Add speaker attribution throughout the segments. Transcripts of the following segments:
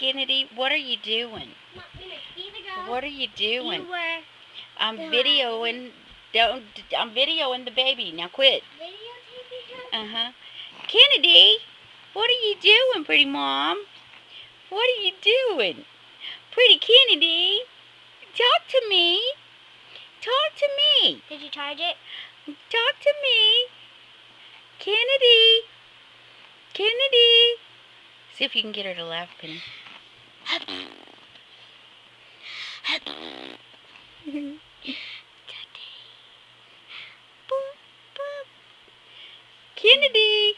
Speaker 1: Kennedy, what are you doing? What are you doing?
Speaker 2: You were
Speaker 1: I'm videoing. I'm videoing the baby. Now quit.
Speaker 2: videotaping her?
Speaker 1: Kennedy, what are you doing, pretty mom? What are you doing? Pretty Kennedy, talk to me. Talk to me.
Speaker 2: Did you charge it?
Speaker 1: Talk to me. Kennedy. Kennedy. See if you can get her to laugh, Penny. Kennedy.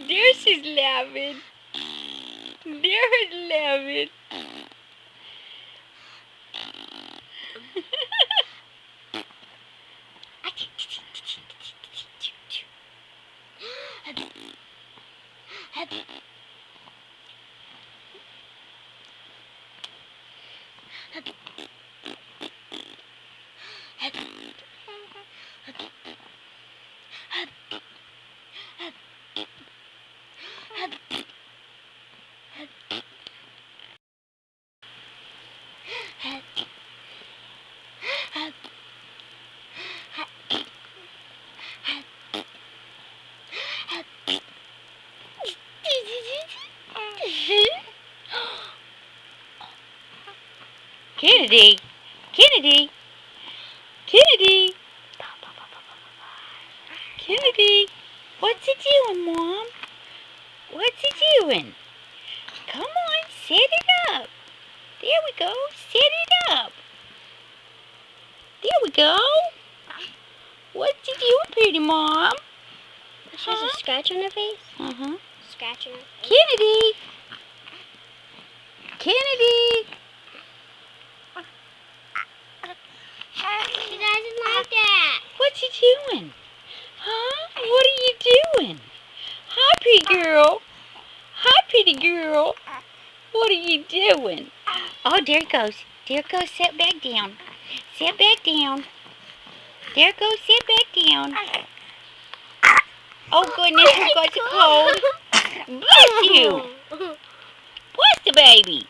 Speaker 1: There she's laughing. There she's laughing. Kennedy. Kennedy. Kennedy. Kennedy. What's he doing, Mom? What's he doing? Come on, set it up. There we go. Set it up. There we go. What's he doing, pretty Mom?
Speaker 2: She has a scratch on her face? Scratch on her face.
Speaker 1: Kennedy. Kennedy.
Speaker 2: She doesn't like that.
Speaker 1: What's he doing? Huh? What are you doing? Hi, pretty girl. Hi, pretty girl. What are you doing? Oh, there it goes. There it goes. Sit back down. Sit back down. There it goes. Sit back down. Oh, goodness. You got the cold. Bless you. What's the baby?